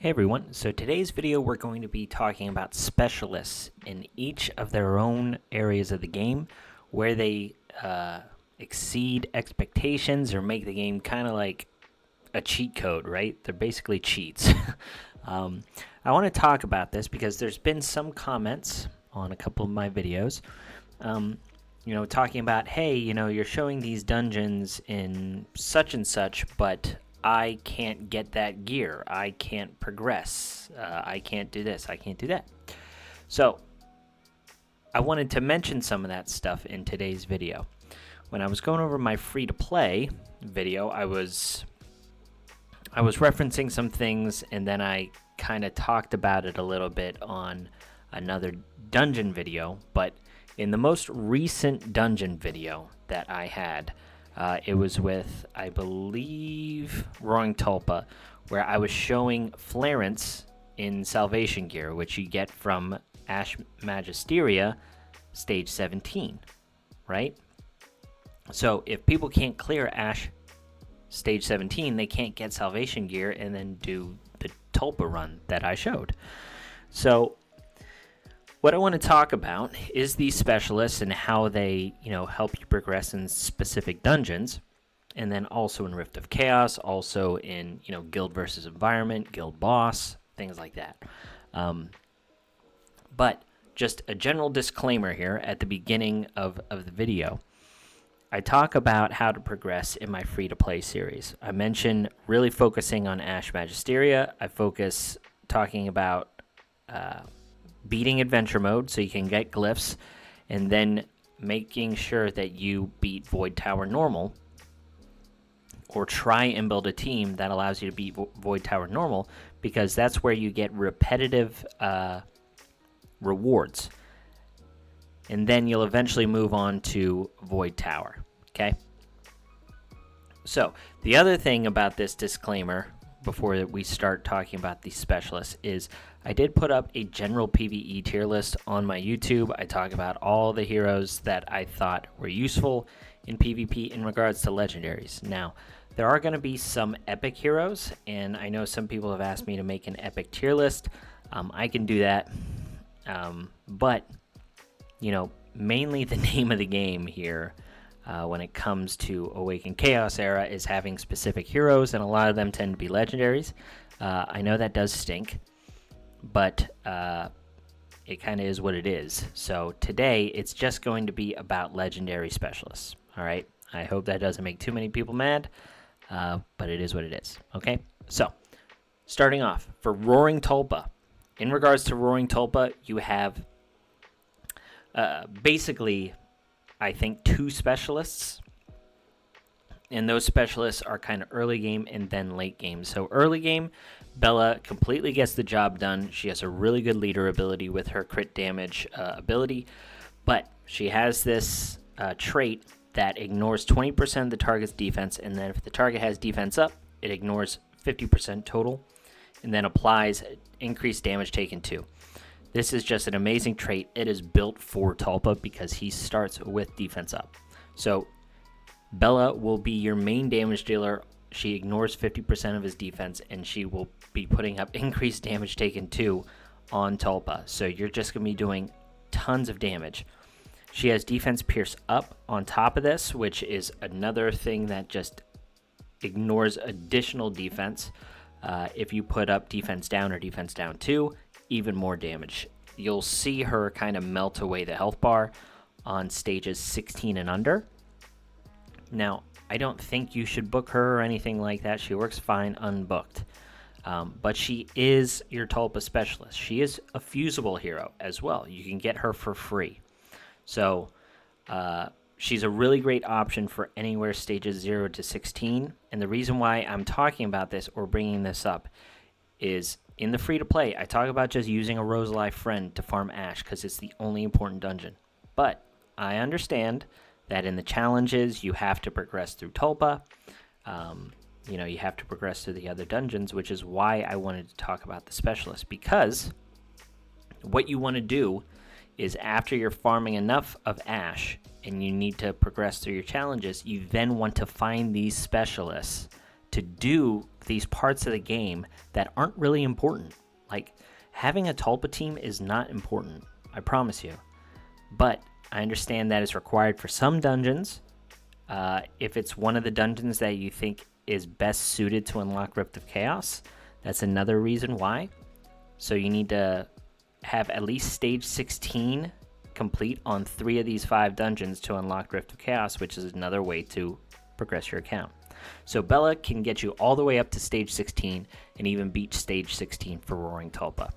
Hey everyone, so today's video we're going to be talking about specialists in each of their own areas of the game where they exceed expectations or make the game kind of like a cheat code, right? They're basically cheats. I want to talk about this because there's been some comments on a couple of my videos, talking about, hey, you're showing these dungeons in such and such, but I can't get that gear. I can't progress. I can't do this. I can't do that. So I wanted to mention some of that stuff in today's video. When I was going over my free-to-play video, I was referencing some things, and then I kind of talked about it a little bit on another dungeon video. But in the most recent dungeon video that I had, it was with, I believe, Roaring Tulpa, where I was showing Flarence in Salvation Gear, which you get from Ash Magisteria, Stage 17, right? So if people can't clear Ash Stage 17, they can't get Salvation Gear and then do the Tulpa run that I showed. So what I want to talk about is these specialists and how they, help you progress in specific dungeons, and then also in Rift of Chaos, also in, guild versus environment, guild boss, things like that. But just a general disclaimer here at the beginning of the video. I talk about how to progress in my free-to-play series. I mention really focusing on Ash Magisteria. I focus talking about beating adventure mode so you can get glyphs, and then making sure that you beat Void Tower normal, or try and build a team that allows you to beat Void Tower normal, because that's where you get repetitive rewards, and then you'll eventually move on to Void Tower. Okay, so the other thing about this disclaimer before we start talking about these specialists is I did put up a general PvE tier list on my YouTube. I talk about all the heroes that I thought were useful in PvP in regards to legendaries. Now, there are going to be some epic heroes, and I know some people have asked me to make an epic tier list. I can do that, but, mainly the name of the game here when it comes to Awaken Chaos Era is having specific heroes, and a lot of them tend to be legendaries. I know that does stink, but it kind of is what it is. So today, it's just going to be about legendary specialists, all right? I hope that doesn't make too many people mad, but it is what it is, okay? So, starting off, for Roaring Tulpa. In regards to Roaring Tulpa, you have basically, I think, two specialists, and those specialists are kind of early game and then late game. So early game, Bella completely gets the job done. She has a really good leader ability with her crit damage ability, but she has this trait that ignores 20% of the target's defense, and then if the target has defense up, it ignores 50% total, and then applies increased damage taken 2. This is just an amazing trait. It is built for Tulpa because he starts with defense up. So Bella will be your main damage dealer. She ignores 50% of his defense, and she will be putting up increased damage taken 2 on Tulpa. So you're just going to be doing tons of damage. She has defense pierce up on top of this, which is another thing that just ignores additional defense. If you put up defense down or defense down 2, even more damage. You'll see her kind of melt away the health bar on stages 16 and under. Now, I don't think you should book her or anything like that. She works fine unbooked. But she is your Tulpa specialist. She is a fusible hero as well. You can get her for free. So she's a really great option for anywhere stages 0 to 16. And the reason why I'm talking about this or bringing this up is in the free-to-play, I talk about just using a Rosalie friend to farm Ash because it's the only important dungeon. But I understand that in the challenges, you have to progress through Tulpa. You have to progress through the other dungeons, which is why I wanted to talk about the specialist. Because what you want to do is after you're farming enough of Ash and you need to progress through your challenges, you then want to find these specialists to do these parts of the game that aren't really important. Like, having a tulpa team is not important, I promise you. But I understand that it's required for some dungeons. If it's one of the dungeons that you think is best suited to unlock Rift of Chaos, that's another reason why. So you need to have at least stage 16 complete on 3 of these 5 dungeons to unlock Rift of Chaos, which is another way to progress your account. So Bella can get you all the way up to stage 16 and even beat stage 16 for Roaring Tulpa.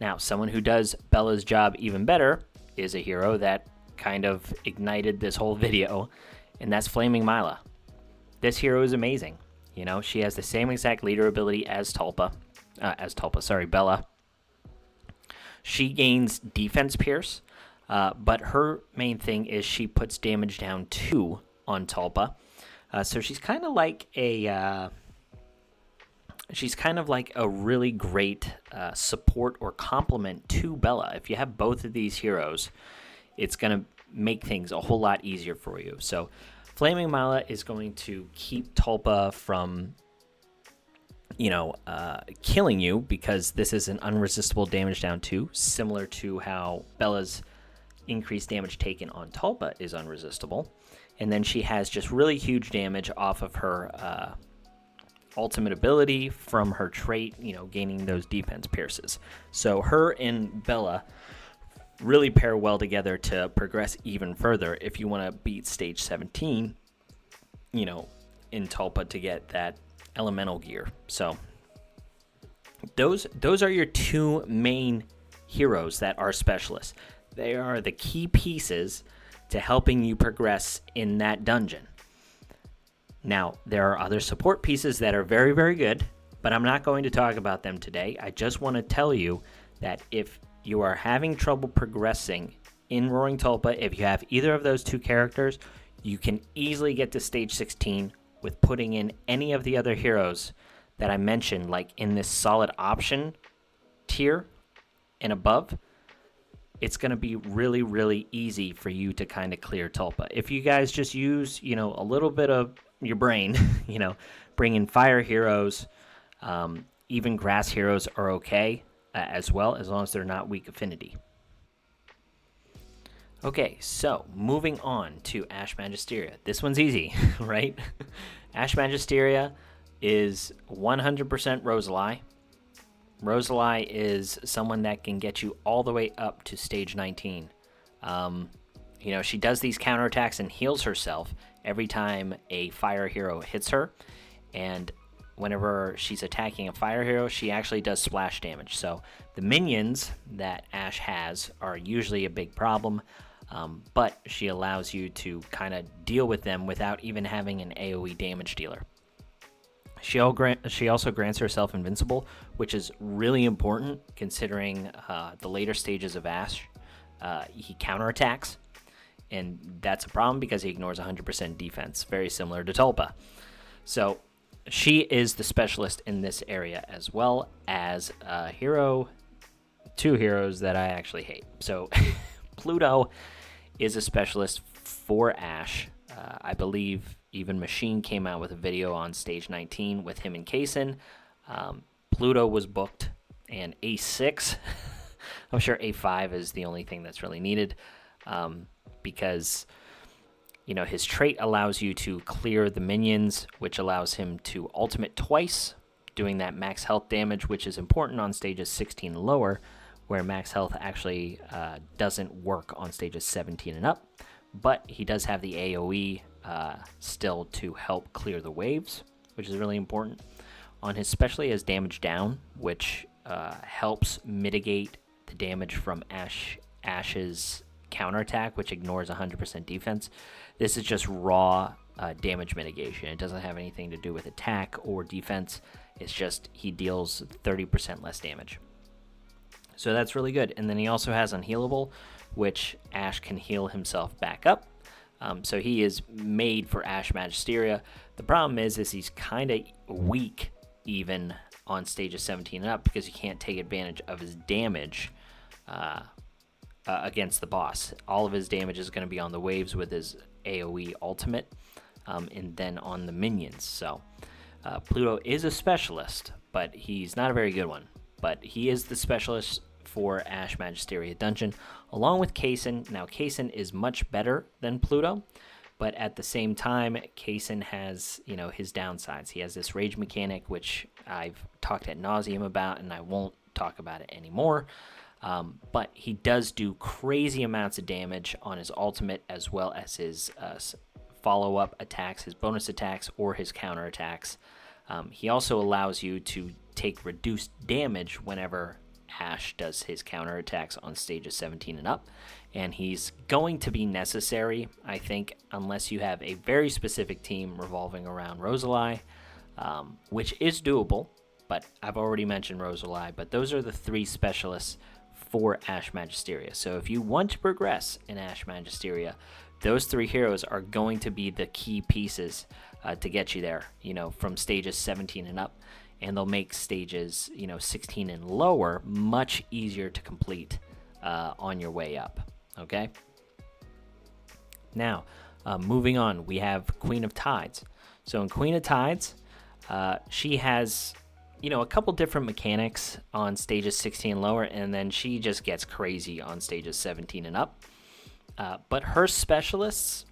Now, someone who does Bella's job even better is a hero that kind of ignited this whole video, and that's Flaming Mila. This hero is amazing. You know, she has the same exact leader ability as Bella. She gains defense pierce, but her main thing is she puts damage down 2 on Tulpa. So she's kind of like a really great support or complement to Bella. If you have both of these heroes, it's gonna make things a whole lot easier for you. So Flaming Mila is going to keep Tulpa from, killing you, because this is an unresistible damage down 2, similar to how Bella's increased damage taken on Tulpa is unresistible. And then she has just really huge damage off of her ultimate ability from her trait, gaining those defense pierces. So her and Bella really pair well together to progress even further if you want to beat stage 17, in Tulpa to get that elemental gear. So those are your 2 main heroes that are specialists. They are the key pieces to helping you progress in that dungeon. Now, there are other support pieces that are very, very good, but I'm not going to talk about them today. I just want to tell you that if you are having trouble progressing in Roaring Tulpa, if you have either of those 2 characters, you can easily get to stage 16 with putting in any of the other heroes that I mentioned, like in this solid option tier and above. It's going to be really, really easy for you to kind of clear Tulpa. If you guys just use, a little bit of your brain, bring in fire heroes, even grass heroes are okay as well, as long as they're not weak affinity. Okay, so moving on to Ash Magisteria. This one's easy, right? Ash Magisteria is 100% Rosalie. Rosalie is someone that can get you all the way up to stage 19. She does these counterattacks and heals herself every time a fire hero hits her. And whenever she's attacking a fire hero, she actually does splash damage. So the minions that Ash has are usually a big problem, but she allows you to kind of deal with them without even having an AoE damage dealer. She also grants herself invincible, which is really important considering the later stages of Ash. He counterattacks, and that's a problem because he ignores 100% defense, very similar to Tulpa. So she is the specialist in this area, as well as a hero, 2 heroes that I actually hate. So Pluto is a specialist for Ash. I believe even Machine came out with a video on stage 19 with him and Kaysen. Pluto was booked, and A6. I'm sure A5 is the only thing that's really needed, because his trait allows you to clear the minions, which allows him to ultimate twice, doing that max health damage, which is important on stages 16 and lower, where max health actually doesn't work on stages 17 and up. But he does have the AoE still to help clear the waves, which is really important. On his special, he has damage down, which helps mitigate the damage from Ash's counterattack, which ignores 100% defense. This is just raw damage mitigation. It doesn't have anything to do with attack or defense. It's just he deals 30% less damage. So that's really good. And then he also has Unhealable, which Ash can heal himself back up. So he is made for Ash Magisteria. The problem is he's kind of weak even on stages 17 and up, because he can't take advantage of his damage against the boss. All of his damage is going to be on the waves with his AoE ultimate, and then on the minions. So Pluto is a specialist, but he's not a very good one. But he is the specialist for Ash Magisteria Dungeon, along with Kaysen. Now, Kaysen is much better than Pluto, but at the same time, Kaysen has, his downsides. He has this rage mechanic, which I've talked ad nauseum about, and I won't talk about it anymore. But he does do crazy amounts of damage on his ultimate, as well as his follow-up attacks, his bonus attacks, or his counter attacks. He also allows you to take reduced damage whenever Ash does his counter attacks on stages 17 and up, and he's going to be necessary, I think, unless you have a very specific team revolving around Rosalie, which is doable, but I've already mentioned Rosalie. But those are the 3 specialists for Ash Magisteria. So if you want to progress in Ash Magisteria, those 3 heroes are going to be the key pieces to get you there, from stages 17 and up. And they'll make stages, 16 and lower much easier to complete on your way up, okay? Now, moving on, we have Queen of Tides. So in Queen of Tides, she has, a couple different mechanics on stages 16 and lower, and then she just gets crazy on stages 17 and up. But her specialists,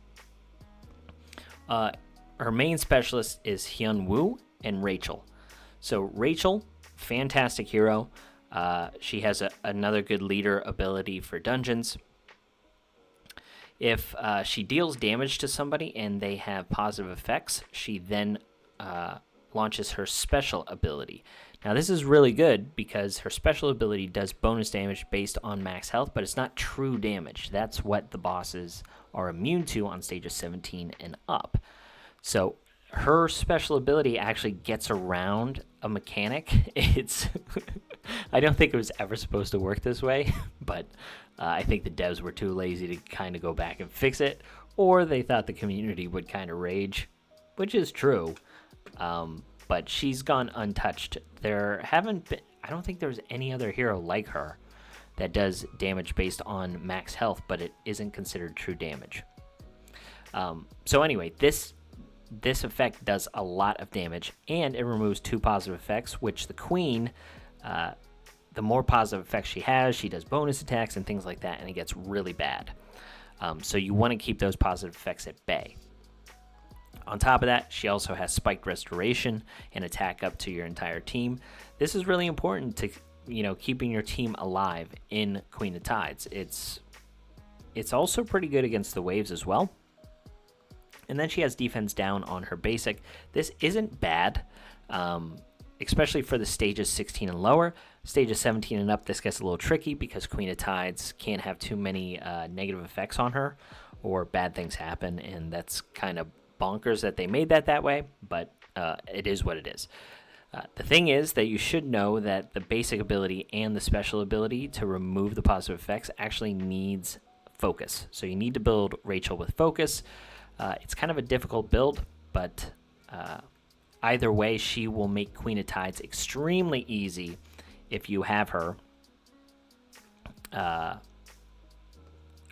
her main specialist is Hyun Woo and Rachel. So Rachel, fantastic hero. She has another good leader ability for dungeons. If she deals damage to somebody and they have positive effects, she then launches her special ability. Now this is really good because her special ability does bonus damage based on max health, but it's not true damage. That's what the bosses are immune to on stages 17 and up. So her special ability actually gets around a mechanic. It's I don't think it was ever supposed to work this way, but I think the devs were too lazy to kind of go back and fix it, or they thought the community would kind of rage, which is true. But she's gone untouched. There haven't been, I don't think there's any other hero like her that does damage based on max health, but it isn't considered true damage. So anyway, this effect does a lot of damage, and it removes 2 positive effects, which the queen, the more positive effects she has, she does bonus attacks and things like that, and it gets really bad. So you want to keep those positive effects at bay. On top of that, she also has spiked restoration and attack up to your entire team. This is really important to, keeping your team alive in Queen of Tides. It's also pretty good against the waves as well. And then she has defense down on her basic. This isn't bad, especially for the stages 16 and lower. Stages 17 and up, this gets a little tricky because Queen of Tides can't have too many negative effects on her or bad things happen, and that's kind of bonkers that they made that way, but it is what it is. The thing is that you should know that the basic ability and the special ability to remove the positive effects actually needs focus. So you need to build Rachel with focus. It's kind of a difficult build, but either way, she will make Queen of Tides extremely easy if you have her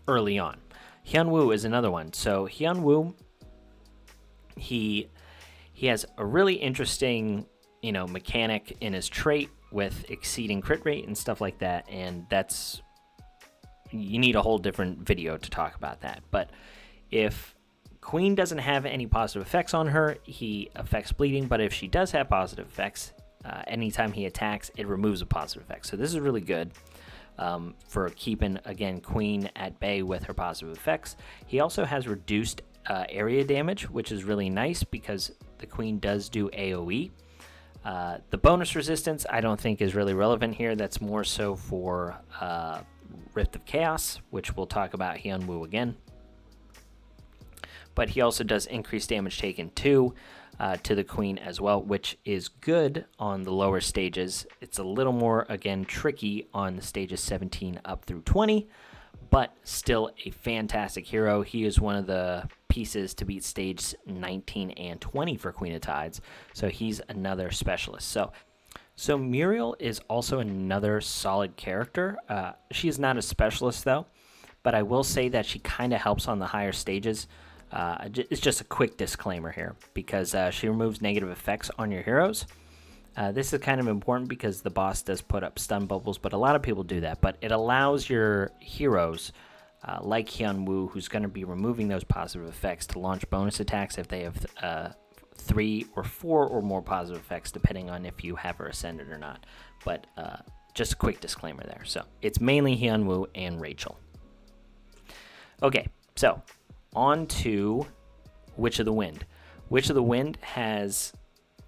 early on. Hyun Woo is another one. So Hyun Woo, he has a really interesting, mechanic in his trait with exceeding crit rate and stuff like that, and you need a whole different video to talk about that. But if Queen doesn't have any positive effects on her, he affects bleeding, but if she does have positive effects, anytime he attacks, it removes a positive effect. So this is really good for keeping, again, Queen at bay with her positive effects. He also has reduced area damage, which is really nice because the Queen does do AoE. The bonus resistance I don't think is really relevant here. That's more so for Rift of Chaos, which we'll talk about Hyun Woo again. But he also does increase damage taken too to the Queen as well, which is good on the lower stages. It's a little more, again, tricky on the stages 17 up through 20, but still a fantastic hero. He is one of the pieces to beat stage 19 and 20 for Queen of Tides, so he's another specialist. So Muriel is also another solid character. She is not a specialist though, but I will say that she kind of helps on the higher stages. It's just a quick disclaimer here because she removes negative effects on your heroes. This is kind of important because the boss does put up stun bubbles, but a lot of people do that. But it allows your heroes, like Hyunwoo, who's going to be removing those positive effects, to launch bonus attacks if they have 3 or 4 or more positive effects, depending on if you have her ascended or not. But just a quick disclaimer there. So it's mainly Hyunwoo and Rachel. Okay, so on to Witch of the Wind. Witch of the Wind has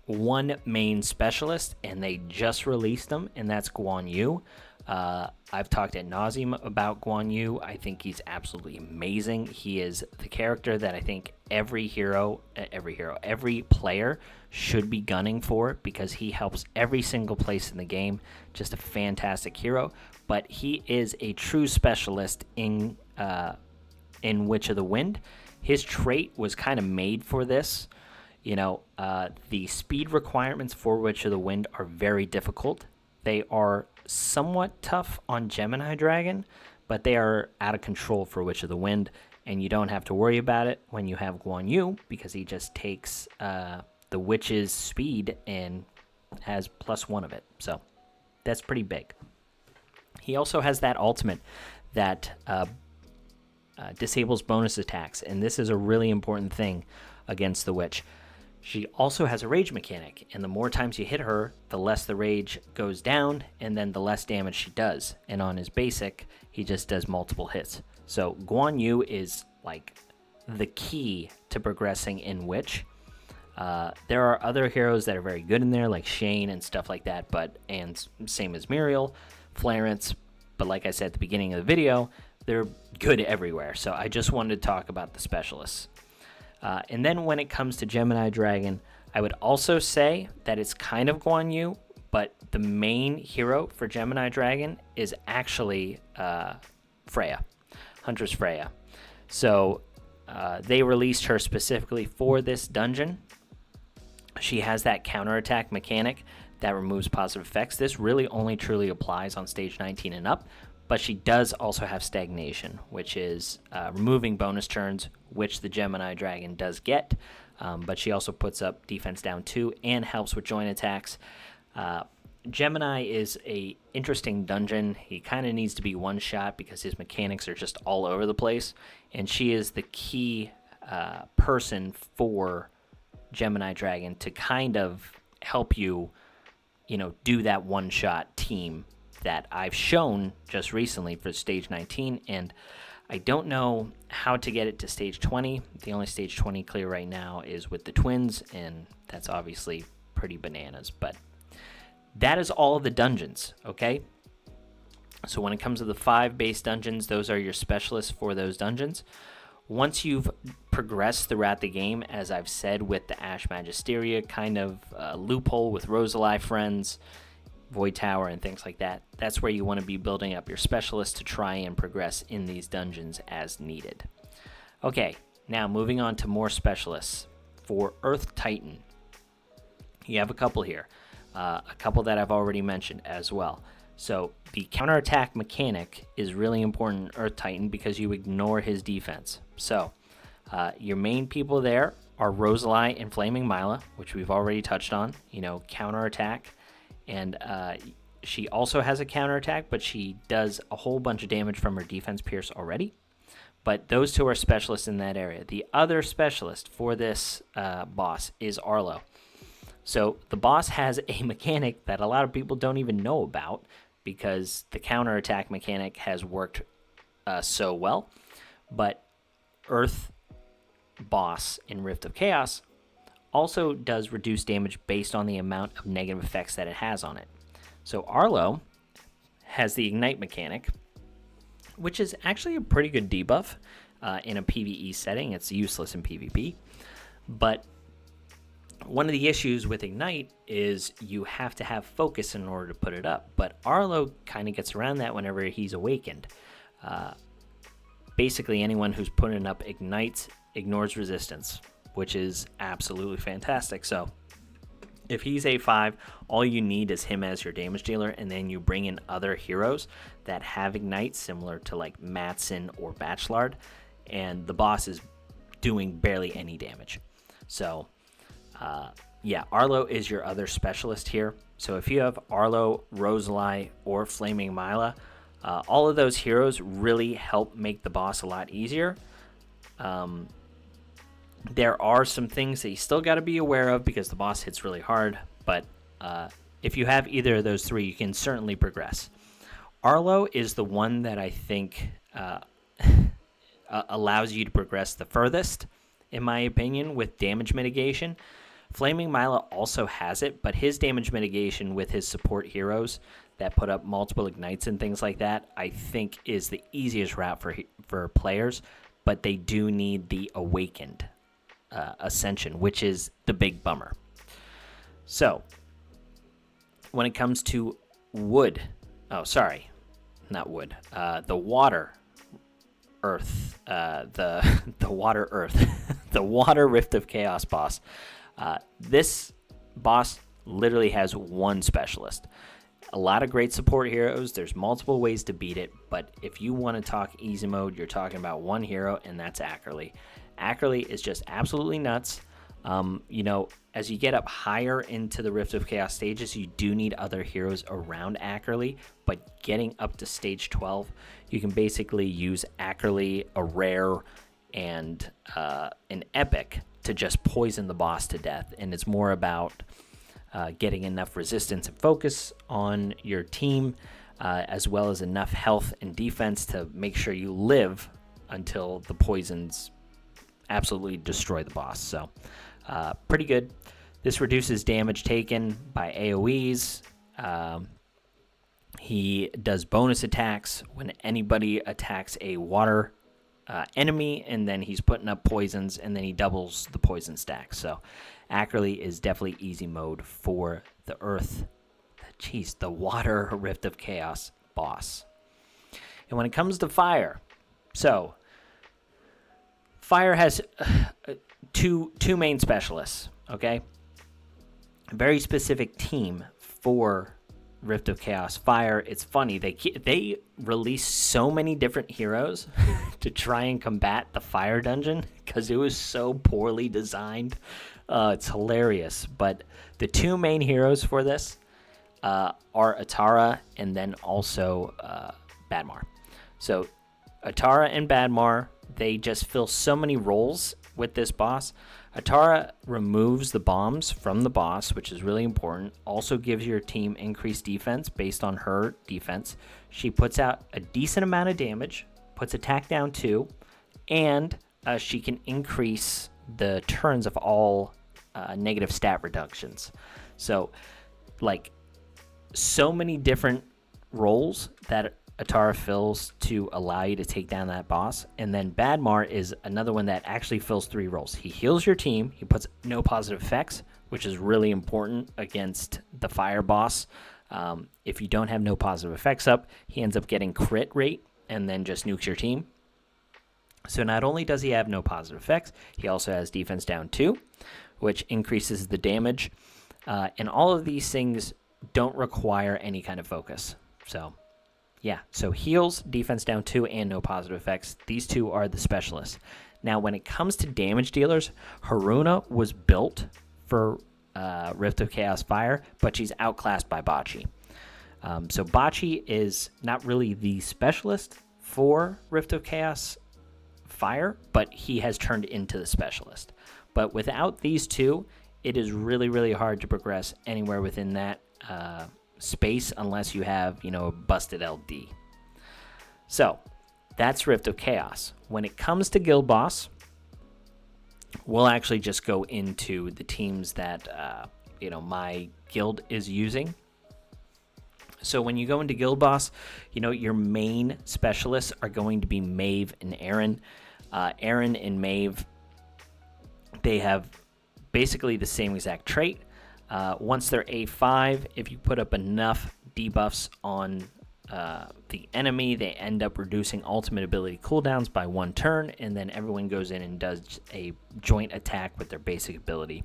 one main specialist, and they just released them, and that's Guan Yu. I've talked ad nauseum about Guan Yu. I think he's absolutely amazing. He is the character that I think every player should be gunning for because he helps every single place in the game. Just a fantastic hero. But he is a true specialist in Witch of the Wind. His trait was kind of made for this. You know, the speed requirements for Witch of the Wind are very difficult. They are somewhat tough on Gemini Dragon, but they are out of control for Witch of the Wind, and you don't have to worry about it when you have Guan Yu because he just takes the Witch's speed and has +1 of it. So that's pretty big. He also has that ultimate that disables bonus attacks, and this is a really important thing against the Witch. She also has a rage mechanic, and the more times you hit her, the less the rage goes down, and then the less damage she does. And on his basic, he just does multiple hits. So Guan Yu is like the key to progressing in Witch. There are other heroes that are very good in there, like Shane and stuff like that, and same as Muriel, Florence. But like I said at the beginning of the video, they're good everywhere. So I just wanted to talk about the specialists. And then when it comes to Gemini Dragon, I would also say that it's kind of Guan Yu, but the main hero for Gemini Dragon is actually Freya, Huntress Freya. So they released her specifically for this dungeon. She has that counterattack mechanic that removes positive effects. This really only truly applies on stage 19 and up. But she does also have stagnation, which is removing bonus turns, which the Gemini Dragon does get. But she also puts up defense down 2 and helps with joint attacks. Gemini is a interesting dungeon. He kind of needs to be one shot because his mechanics are just all over the place. And she is the key person for Gemini Dragon to kind of help you, do that one shot team that I've shown just recently for stage 19, and I don't know how to get it to stage 20. The only stage 20 clear right now is with the twins, and that's obviously pretty bananas, but that is all of the dungeons, okay? So when it comes to the 5 base dungeons, those are your specialists for those dungeons. Once you've progressed throughout the game, as I've said with the Ash Magisteria kind of loophole with Rosalie friends, Void Tower, and things like that, that's where you want to be building up your specialists to try and progress in these dungeons as needed. Okay, now moving on to more specialists. For Earth Titan, you have a couple here, a couple that I've already mentioned as well. So the counterattack mechanic is really important in Earth Titan because you ignore his defense. So your main people there are Rosalie and Flaming Mila, which we've already touched on, counterattack. And she also has a counterattack, but she does a whole bunch of damage from her defense pierce already. But those two are specialists in that area. The other specialist for this boss is Arlo. So the boss has a mechanic that a lot of people don't even know about because the counterattack mechanic has worked so well. But Earth boss in Rift of Chaos also does reduce damage based on the amount of negative effects that it has on it. So Arlo has the Ignite mechanic, which is actually a pretty good debuff in a PvE setting. It's useless in PvP. But one of the issues with Ignite is you have to have focus in order to put it up. But Arlo kind of gets around that whenever he's awakened. Basically, anyone who's putting up Ignites ignores resistance, which is absolutely fantastic. So if he's A5, all you need is him as your damage dealer, and then you bring in other heroes that have Ignite, similar to like Matson or Bachelard, and the boss is doing barely any damage. So, yeah, Arlo is your other specialist here. So if you have Arlo, Rosalie, or Flaming Mila, all of those heroes really help make the boss a lot easier. There are some things that you still got to be aware of because the boss hits really hard, but if you have either of those three, you can certainly progress. Arlo is the one that I think allows you to progress the furthest, in my opinion, with damage mitigation. Flaming Mila also has it, but his damage mitigation with his support heroes that put up multiple ignites and things like that, I think is the easiest route for players, but they do need the Awakened Ascension, which is the big bummer. So, when it comes to wood, the water earth, the water earth, the water Rift of Chaos boss. This boss literally has one specialist. A lot of great support heroes. There's multiple ways to beat it, but if you want to talk easy mode, you're talking about one hero, and that's Ackerly. Ackerly is just absolutely nuts. As you get up higher into the Rift of Chaos stages, you do need other heroes around Ackerly, but getting up to stage 12, you can basically use Ackerly, a rare, and an epic to just poison the boss to death, and it's more about getting enough resistance and focus on your team, as well as enough health and defense to make sure you live until the poisons absolutely destroy the boss. So pretty good. This reduces damage taken by AoEs. He does bonus attacks when anybody attacks a water enemy, and then he's putting up poisons, and then he doubles the poison stack. So Ackerly is definitely easy mode for the the water Rift of Chaos boss. And when it comes to fire, so fire has two main specialists, okay? A very specific team for Rift of Chaos Fire. It's funny, they release so many different heroes to try and combat the fire dungeon because it was so poorly designed. It's hilarious. But the two main heroes for this are Atara and then also Badmar. So Atara and Badmar, they just fill so many roles with this boss. Atara removes the bombs from the boss, which is really important. Also gives your team increased defense based on her defense. She puts out a decent amount of damage, puts attack down 2, and she can increase the turns of all negative stat reductions. So, so many different roles that Atara fills to allow you to take down that boss. And then Badmar is another one that actually fills 3 roles. He heals your team, he puts no positive effects, which is really important against the fire boss. If you don't have no positive effects up, he ends up getting crit rate and then just nukes your team. So not only does he have no positive effects, he also has defense down 2, which increases the damage. And all of these things don't require any kind of focus. So yeah, so heals, defense down 2, and no positive effects. These two are the specialists. Now, when it comes to damage dealers, Haruna was built for Rift of Chaos Fire, but she's outclassed by Bocce. So Bocce is not really the specialist for Rift of Chaos Fire, but he has turned into the specialist. But without these two, it is really, really hard to progress anywhere within that space unless you have, a busted LD. So that's Rift of Chaos. When it comes to Guild Boss, we'll actually just go into the teams that my guild is using. So when you go into Guild Boss, your main specialists are going to be Maeve and Aaron. Aaron and Maeve, they have basically the same exact trait. Once they're A5, if you put up enough debuffs on the enemy, they end up reducing ultimate ability cooldowns by 1 turn, and then everyone goes in and does a joint attack with their basic ability.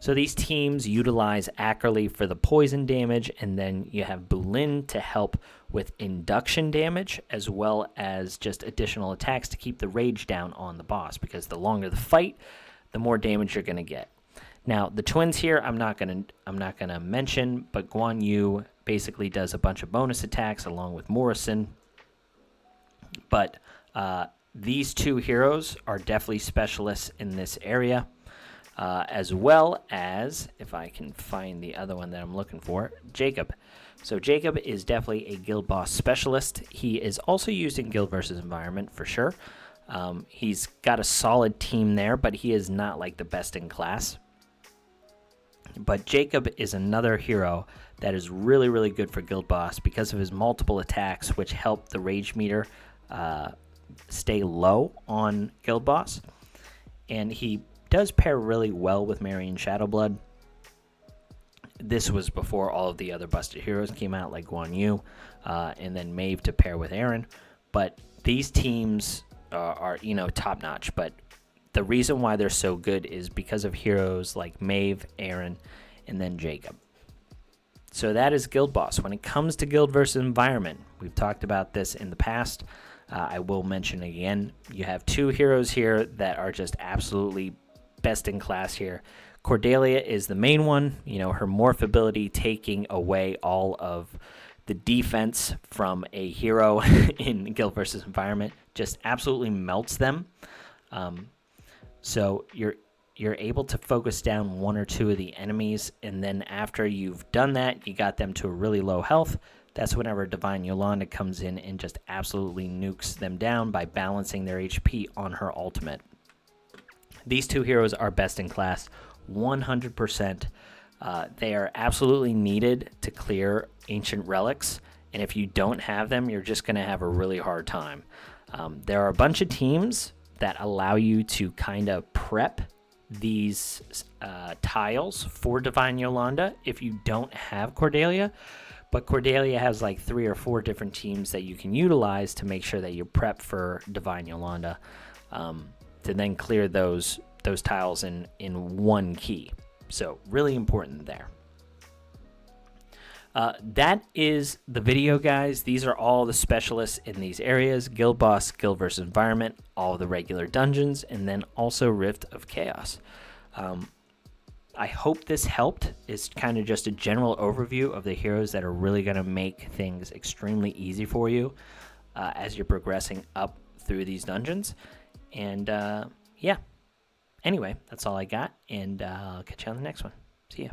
So these teams utilize Ackerley for the poison damage, and then you have Bulin to help with induction damage, as well as just additional attacks to keep the rage down on the boss, because the longer the fight, the more damage you're going to get. Now, the twins here, I'm not gonna mention, but Guan Yu basically does a bunch of bonus attacks along with Morrison. But these two heroes are definitely specialists in this area, as well as, if I can find the other one that I'm looking for, Jacob. So Jacob is definitely a guild boss specialist. He is also used in Guild versus Environment for sure. He's got a solid team there, but he is not like the best in class. But Jacob is another hero that is really, really good for Guild Boss because of his multiple attacks, which help the rage meter stay low on Guild Boss. And he does pair really well with Marion Shadowblood. This was before all of the other busted heroes came out, like Guan Yu, and then Maeve to pair with Aaron. But these teams are top-notch, but the reason why they're so good is because of heroes like Maeve, Aaron, and then Jacob. So that is Guild Boss. When it comes to Guild versus Environment, we've talked about this in the past. I will mention again, you have two heroes here that are just absolutely best in class here. Cordelia is the main one. Her morph ability taking away all of the defense from a hero in Guild versus Environment just absolutely melts them. So you're able to focus down one or two of the enemies, and then after you've done that, you got them to a really low health. That's whenever Divine Yolanda comes in and just absolutely nukes them down by balancing their HP on her ultimate. These two heroes are best in class, 100%. They are absolutely needed to clear ancient relics, and if you don't have them, you're just going to have a really hard time. There are a bunch of teams that allow you to kind of prep these tiles for Divine Yolanda if you don't have Cordelia. But Cordelia has like 3 or 4 different teams that you can utilize to make sure that you prep for Divine Yolanda to then clear those tiles in one key. So really important there. That is the video, guys. These are all the specialists in these areas: Guild Boss, Guild versus Environment, all the regular dungeons, and then also Rift of Chaos. I hope this helped. It's kind of just a general overview of the heroes that are really going to make things extremely easy for you as you're progressing up through these dungeons. And yeah, anyway, that's all I got, and I'll catch you on the next one. See ya.